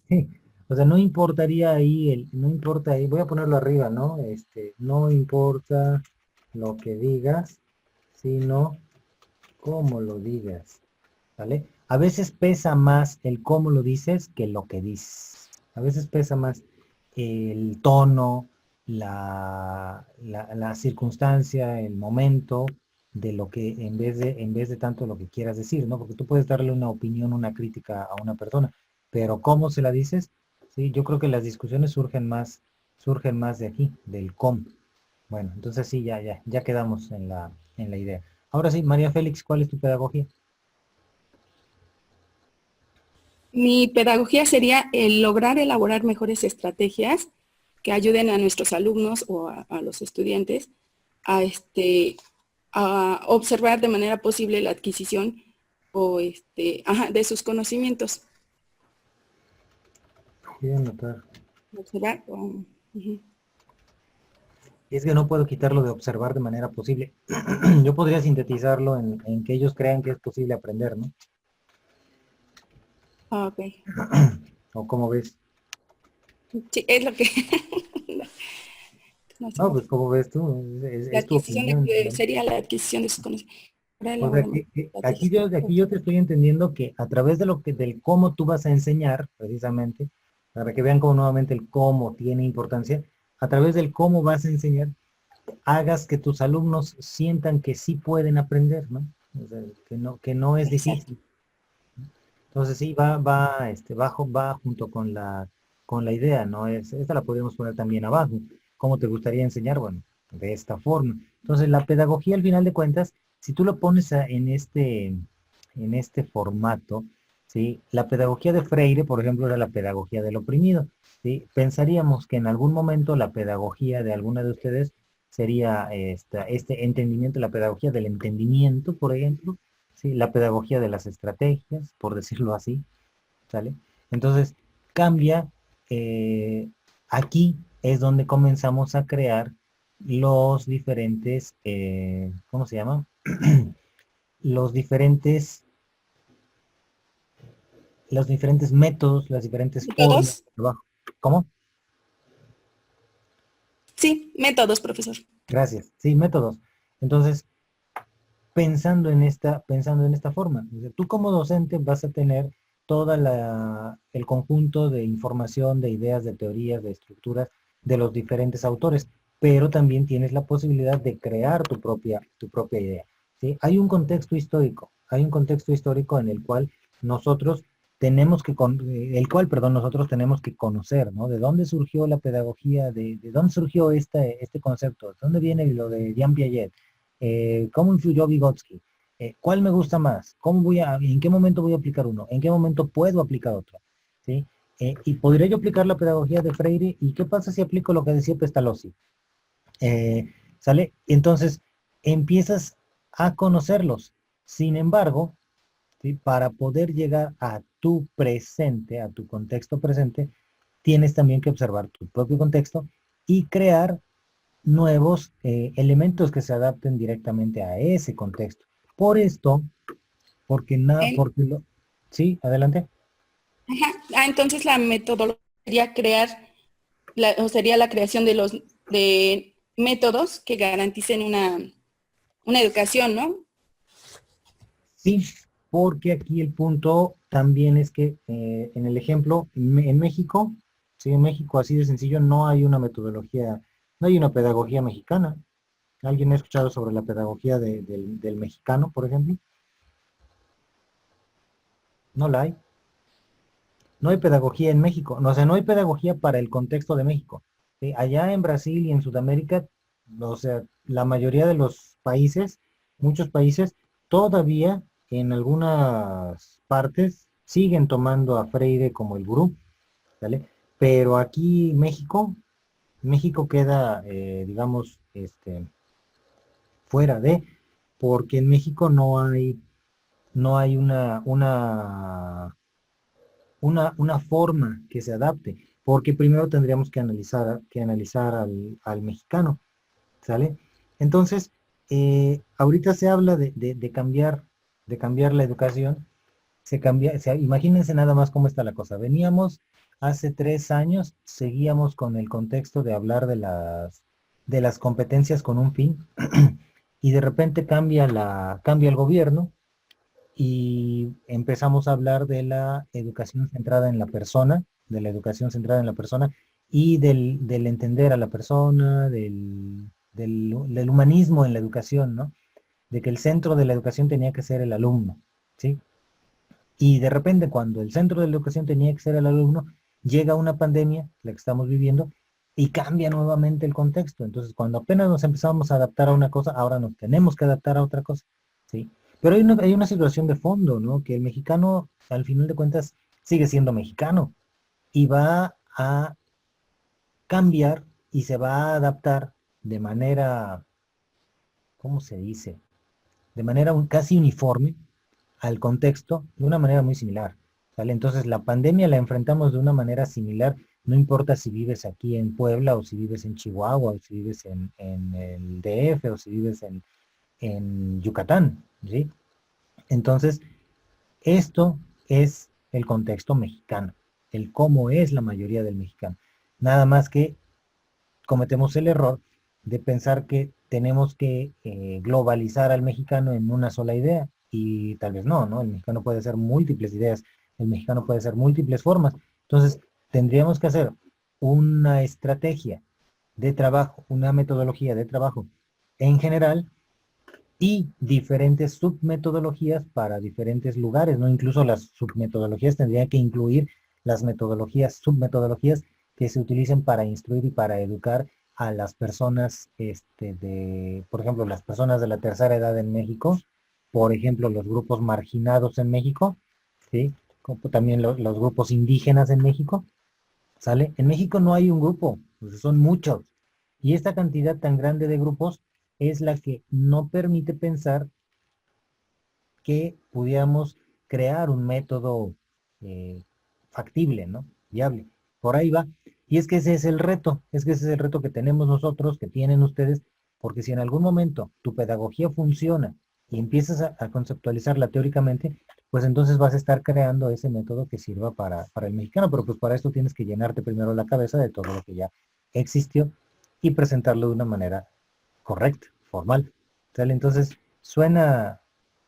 sí. O sea, no importaría ahí, no importa ahí, voy a ponerlo arriba, ¿no? No importa lo que digas, sino cómo lo digas, ¿vale? A veces pesa más el cómo lo dices que lo que dices. A veces pesa más el tono, la circunstancia, el momento, de lo que en vez de tanto lo que quieras decir, ¿no? Porque tú puedes darle una opinión, una crítica a una persona, pero cómo se la dices, sí, yo creo que las discusiones surgen más de aquí, del cómo. Bueno, entonces sí, ya quedamos en la idea. Ahora sí, María Félix, ¿cuál es tu pedagogía? Mi pedagogía sería el lograr elaborar mejores estrategias que ayuden a nuestros alumnos o a los estudiantes a, a observar de manera posible la adquisición o de sus conocimientos. Voy a anotar. Observar, ujú. Y es que no puedo quitarlo de observar de manera posible. Yo podría sintetizarlo en que ellos crean que es posible aprender, ¿no? Ah, ok. ¿O cómo ves? Sí, es lo que no sé. No, pues ¿cómo ves tú? La Es tu adquisición opinión, ¿no? sería la adquisición de sus conocimientos. Para O sea, elaborar aquí estrategias. yo, de aquí yo te estoy entendiendo que a través del cómo tú vas a enseñar, precisamente, para que vean cómo nuevamente el cómo tiene importancia, a través del cómo vas a enseñar, hagas que tus alumnos sientan que sí pueden aprender, ¿no? O sea, que no es Exacto. difícil. Entonces sí, va junto con la idea, ¿no? Esta la podemos poner también abajo. ¿Cómo te gustaría enseñar? Bueno, de esta forma. Entonces la pedagogía, al final de cuentas, si tú lo pones en este formato, ¿sí? La pedagogía de Freire, por ejemplo, era la pedagogía del oprimido, ¿sí? Pensaríamos que en algún momento la pedagogía de alguna de ustedes sería este entendimiento, la pedagogía del entendimiento, por ejemplo, ¿sí? La pedagogía de las estrategias, por decirlo así, ¿sale? Entonces, cambia, aquí es donde comenzamos a crear los diferentes, ¿cómo se llama? Los diferentes métodos, las diferentes formas ¿Métodos? de trabajo. ¿Cómo? Sí, métodos, profesor. Gracias. Sí, métodos. Entonces, pensando en esta forma. O sea, tú como docente vas a tener el conjunto de información, de ideas, de teorías, de estructuras de los diferentes autores, pero también tienes la posibilidad de crear tu propia idea, ¿sí? Hay un contexto histórico en el cual nosotros nosotros tenemos que conocer, ¿no? De dónde surgió la pedagogía, de dónde surgió este concepto, de dónde viene lo de Jean Piaget, cómo influyó Vygotsky, cuál me gusta más, en qué momento voy a aplicar uno, en qué momento puedo aplicar otro, ¿sí? Y podría yo aplicar la pedagogía de Freire, ¿y qué pasa si aplico lo que decía Pestalozzi? ¿Sale? Entonces, empiezas a conocerlos. Sin embargo, ¿sí? Para poder llegar a tu presente, a tu contexto presente, tienes también que observar tu propio contexto y crear nuevos elementos que se adapten directamente a ese contexto. Por esto, porque nada, ¿Eh? porque lo... Sí, adelante. Ajá. Entonces la metodología sería o sería la creación de métodos que garanticen una educación, ¿no? Sí, porque aquí el punto también es que en el ejemplo, en México, sí, en México así de sencillo, no hay una metodología, no hay una pedagogía mexicana. ¿Alguien ha escuchado sobre la pedagogía del mexicano, por ejemplo? No la hay. No hay pedagogía en México. No, o sea, no hay pedagogía para el contexto de México. ¿Sí? Allá en Brasil y en Sudamérica, o sea, la mayoría de los países, muchos países, todavía en algunas partes siguen tomando a Freire como el gurú, ¿vale? Pero aquí México queda, digamos, fuera de, porque en México no hay una forma que se adapte, porque primero tendríamos que analizar al mexicano, ¿sale? Entonces, ahorita se habla de cambiar la educación, imagínense nada más cómo está la cosa. Veníamos hace 3 años, seguíamos con el contexto de hablar de las competencias con un fin, y de repente cambia el gobierno y empezamos a hablar de la educación centrada en la persona, de la educación centrada en la persona y del entender a la persona, del humanismo en la educación, ¿no? De que el centro de la educación tenía que ser el alumno, ¿sí? Y de repente, cuando el centro de la educación tenía que ser el alumno, llega una pandemia, la que estamos viviendo, y cambia nuevamente el contexto. Entonces, cuando apenas nos empezamos a adaptar a una cosa, ahora nos tenemos que adaptar a otra cosa, ¿sí? Pero hay una situación de fondo, ¿no? Que el mexicano, al final de cuentas, sigue siendo mexicano y va a cambiar y se va a adaptar de manera, ¿cómo se dice? De manera casi uniforme al contexto de una manera muy similar, ¿sale? Entonces la pandemia la enfrentamos de una manera similar, no importa si vives aquí en Puebla o si vives en Chihuahua o si vives en el DF o si vives en Yucatán, ¿sí? Entonces, esto es el contexto mexicano, el cómo es la mayoría del mexicano. Nada más que cometemos el error de pensar que tenemos que globalizar al mexicano en una sola idea, y tal vez no, ¿no? El mexicano puede ser múltiples ideas, el mexicano puede ser múltiples formas. Entonces, tendríamos que hacer una estrategia de trabajo, una metodología de trabajo en general y diferentes submetodologías para diferentes lugares, ¿no? Incluso las submetodologías tendrían que incluir las metodologías, submetodologías que se utilicen para instruir y para educar a las personas, por ejemplo, las personas de la tercera edad en México, por ejemplo, los grupos marginados en México, ¿sí? Como también los grupos indígenas en México, ¿sale? En México no hay un grupo, pues son muchos. Y esta cantidad tan grande de grupos es la que no permite pensar que pudiéramos crear un método factible, ¿no? Viable. Por ahí va. Y es que ese es el reto, que tenemos nosotros, que tienen ustedes, porque si en algún momento tu pedagogía funciona y empiezas a conceptualizarla teóricamente, pues entonces vas a estar creando ese método que sirva para el mexicano, pero pues para esto tienes que llenarte primero la cabeza de todo lo que ya existió y presentarlo de una manera correcta, formal. ¿Sale? Entonces, suena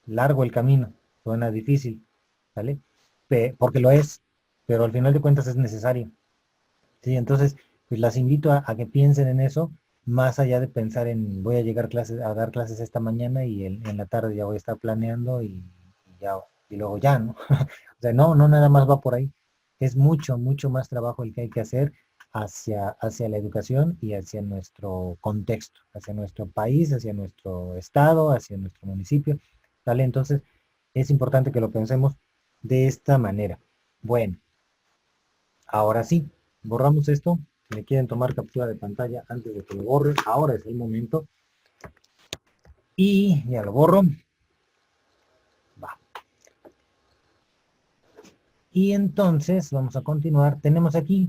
largo el camino, suena difícil, ¿vale? Porque lo es, pero al final de cuentas es necesario. ¿Sí? Entonces, pues las invito a que piensen en eso, más allá de pensar en voy a llegar a dar clases esta mañana y en la tarde ya voy a estar planeando y luego ya, ¿no? O sea, no nada más va por ahí. Es mucho, mucho más trabajo el que hay que hacer hacia la educación y hacia nuestro contexto, hacia nuestro país, hacia nuestro estado, hacia nuestro municipio, ¿vale? Entonces, es importante que lo pensemos de esta manera. Bueno, Ahora sí, borramos esto. Si me quieren tomar captura de pantalla antes de que lo borre, ahora es el momento. Y ya lo borro. Va. Y entonces, vamos a continuar. Tenemos aquí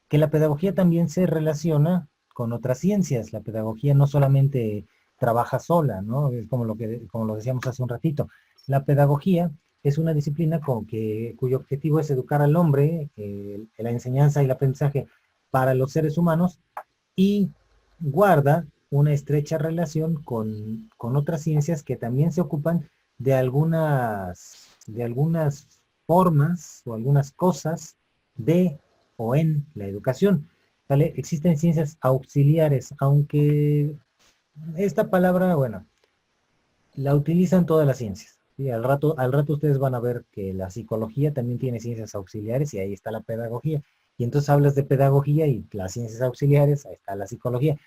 que la pedagogía también se relaciona con otras ciencias. La pedagogía no solamente trabaja sola, ¿no? Es como lo decíamos hace un ratito. La pedagogía es una disciplina cuyo objetivo es educar al hombre, la enseñanza y el aprendizaje para los seres humanos, y guarda una estrecha relación con otras ciencias que también se ocupan de algunas formas o algunas cosas de o en la educación. ¿Vale? Existen ciencias auxiliares, aunque esta palabra, bueno, la utilizan todas las ciencias. ¿Sí? Al rato ustedes van a ver que la psicología también tiene ciencias auxiliares y ahí está la pedagogía. Y entonces hablas de pedagogía y las ciencias auxiliares, ahí está la psicología.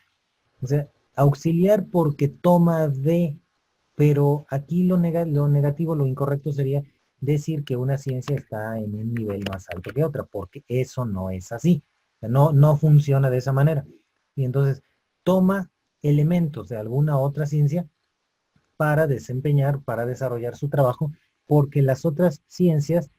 O sea, auxiliar porque toma de, pero aquí lo negativo, lo incorrecto sería decir que una ciencia está en un nivel más alto que otra, porque eso no es así. O sea, no funciona de esa manera. Y entonces toma elementos de alguna otra ciencia para desempeñar, para desarrollar su trabajo, porque las otras ciencias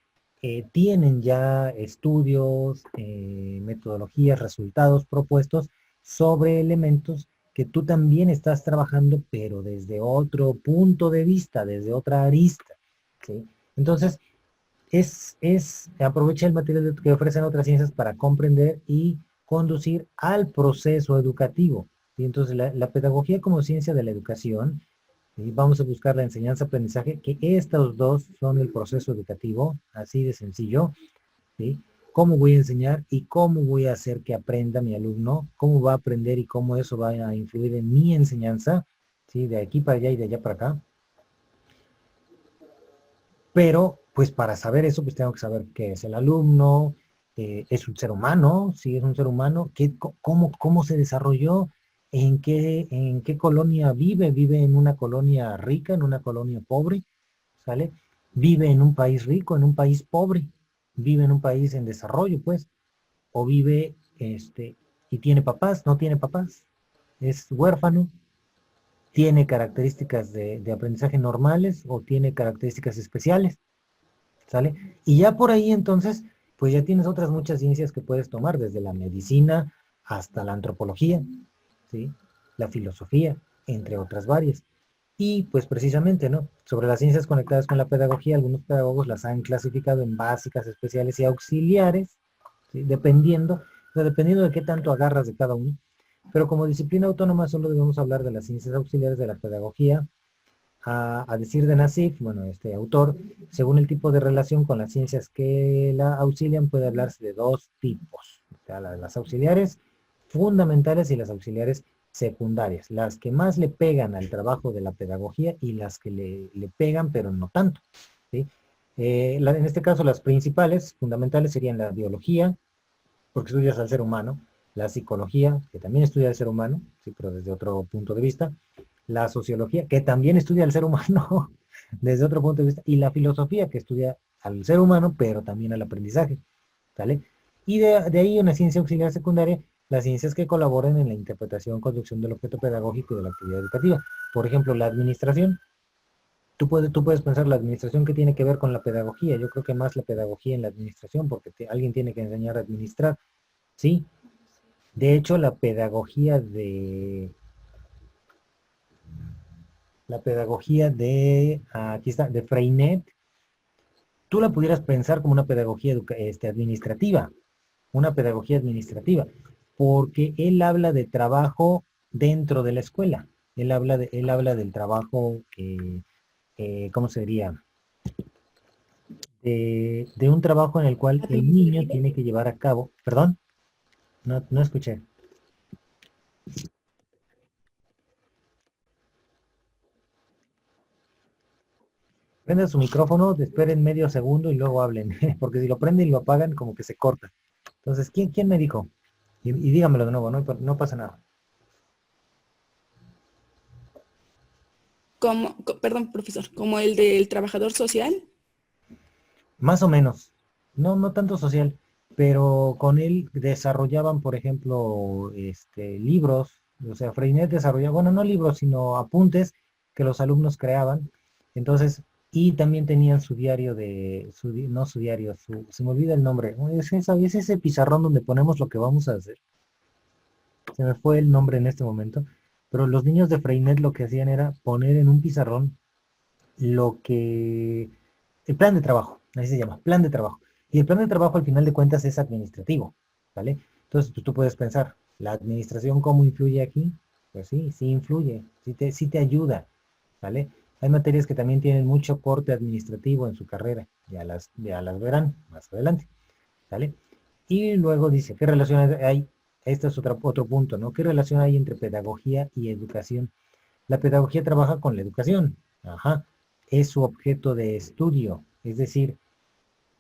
tienen ya estudios, metodologías, resultados propuestos sobre elementos que tú también estás trabajando, pero desde otro punto de vista, desde otra arista, ¿sí? Entonces, aprovecha el material que ofrecen otras ciencias para comprender y conducir al proceso educativo. Y entonces la pedagogía como ciencia de la educación, y vamos a buscar la enseñanza-aprendizaje, que estos dos son el proceso educativo, así de sencillo, ¿sí? Cómo voy a enseñar y cómo voy a hacer que aprenda mi alumno, cómo va a aprender y cómo eso va a influir en mi enseñanza, ¿sí? De aquí para allá y de allá para acá. Pero, pues para saber eso, pues tengo que saber qué es el alumno, es un ser humano, si es un ser humano, cómo se desarrolló, en qué colonia vive en una colonia rica, en una colonia pobre, ¿sale? Vive en un país rico, en un país pobre, vive en un país en desarrollo, pues, o vive, y tiene papás, no tiene papás, es huérfano, tiene características de aprendizaje normales o tiene características especiales, ¿sale? Y ya por ahí entonces, pues ya tienes otras muchas ciencias que puedes tomar, desde la medicina hasta la antropología, ¿sí? La filosofía, entre otras varias. Y pues precisamente, ¿no? Sobre las ciencias conectadas con la pedagogía, algunos pedagogos las han clasificado en básicas, especiales y auxiliares, ¿sí? Dependiendo de qué tanto agarras de cada uno. Pero como disciplina autónoma solo debemos hablar de las ciencias auxiliares de la pedagogía. A decir de Nassif, bueno, este autor, según el tipo de relación con las ciencias que la auxilian, puede hablarse de dos tipos. O sea, las auxiliares fundamentales y las auxiliares secundarias. Las que más le pegan al trabajo de la pedagogía y las que le pegan, pero no tanto, ¿sí? En este caso, las principales, fundamentales, serían la biología, porque estudias al ser humano, la psicología, que también estudia al ser humano, sí, pero desde otro punto de vista, la sociología, que también estudia al ser humano desde otro punto de vista, y la filosofía, que estudia al ser humano, pero también al aprendizaje, ¿vale? Y de ahí una ciencia auxiliar secundaria, las ciencias que colaboran en la interpretación, conducción del objeto pedagógico y de la actividad educativa. Por ejemplo, la administración. Tú puedes pensar la administración que tiene que ver con la pedagogía. Yo creo que más la pedagogía en la administración, porque alguien tiene que enseñar a administrar, ¿sí? De hecho, aquí está, de Freinet, tú la pudieras pensar como una pedagogía administrativa, porque él habla de trabajo dentro de la escuela. Él habla del trabajo, ¿cómo se diría? De un trabajo en el cual el niño tiene que llevar a cabo, perdón, no escuché. Prenden su micrófono, esperen medio segundo y luego hablen, porque si lo prenden y lo apagan, como que se corta. Entonces, ¿quién me dijo? Y dígamelo de nuevo, no pasa nada. Perdón, profesor, como el del trabajador social. Más o menos, no tanto social. pero con él desarrollaban, por ejemplo, libros, o sea, Freinet desarrollaba, bueno, no libros, sino apuntes que los alumnos creaban. Entonces, y también tenían su diario no su diario, se me olvida el nombre, es ese pizarrón donde ponemos lo que vamos a hacer. Se me fue el nombre en este momento, pero los niños de Freinet lo que hacían era poner en un pizarrón el plan de trabajo, así se llama, plan de trabajo. Y el plan de trabajo al final de cuentas es administrativo, ¿vale? Entonces tú puedes pensar, ¿la administración cómo influye aquí? Pues sí, sí influye, sí te ayuda, ¿vale? Hay materias que también tienen mucho corte administrativo en su carrera, ya las verán más adelante, ¿vale? Y luego dice, ¿qué relación hay? Este es otro punto, ¿no? ¿Qué relación hay entre pedagogía y educación? La pedagogía trabaja con la educación, ajá, es su objeto de estudio, es decir,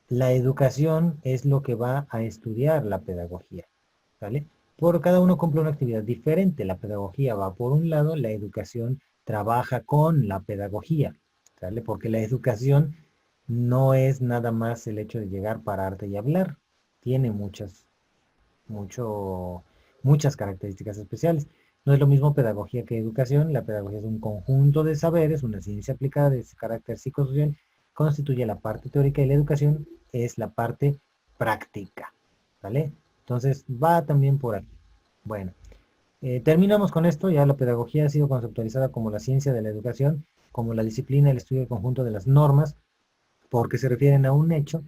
la educación es lo que va a estudiar la pedagogía, ¿vale? Por cada uno cumple una actividad diferente, la pedagogía va por un lado, la educación trabaja con la pedagogía, ¿vale? Porque la educación no es nada más el hecho de llegar, pararte y hablar, tiene muchas características especiales. No es lo mismo pedagogía que educación. La pedagogía es un conjunto de saberes, una ciencia aplicada de carácter psicosocial, constituye la parte teórica y la educación es la parte práctica, ¿vale? Entonces va también por aquí. Bueno, terminamos con esto. Ya la pedagogía ha sido conceptualizada como la ciencia de la educación, como la disciplina, el estudio del conjunto de las normas, porque se refieren a un hecho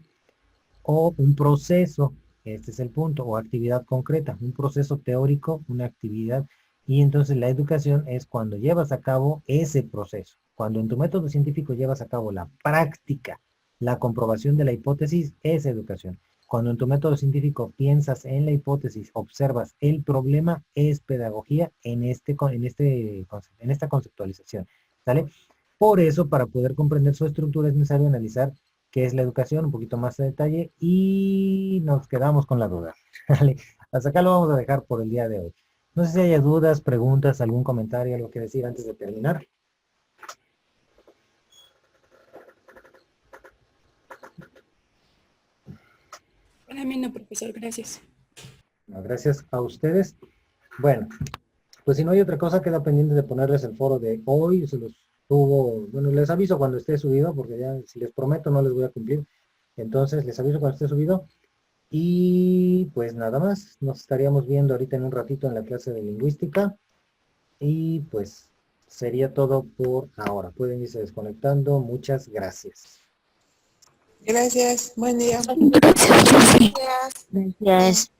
o un proceso, este es el punto, o actividad concreta, un proceso teórico, una actividad, y entonces la educación es cuando llevas a cabo ese proceso, cuando en tu método científico llevas a cabo la práctica, la comprobación de la hipótesis, es educación. Cuando en tu método científico piensas en la hipótesis, observas el problema, es pedagogía en esta conceptualización, ¿sale? Por eso, para poder comprender su estructura es necesario analizar qué es la educación, un poquito más de detalle, y nos quedamos con la duda. ¿Vale? Hasta acá lo vamos a dejar por el día de hoy. No sé si haya dudas, preguntas, algún comentario, algo que decir antes de terminar. Para mí no, profesor, gracias. No, gracias a ustedes. Bueno, pues si no hay otra cosa, queda pendiente de ponerles el foro de hoy. Bueno, les aviso cuando esté subido, porque ya si les prometo no les voy a cumplir. Entonces les aviso cuando esté subido. Y pues nada más, nos estaríamos viendo ahorita en un ratito en la clase de lingüística. Y pues sería todo por ahora. Pueden irse desconectando. Muchas gracias. Gracias, buen día. Gracias. Gracias. Gracias.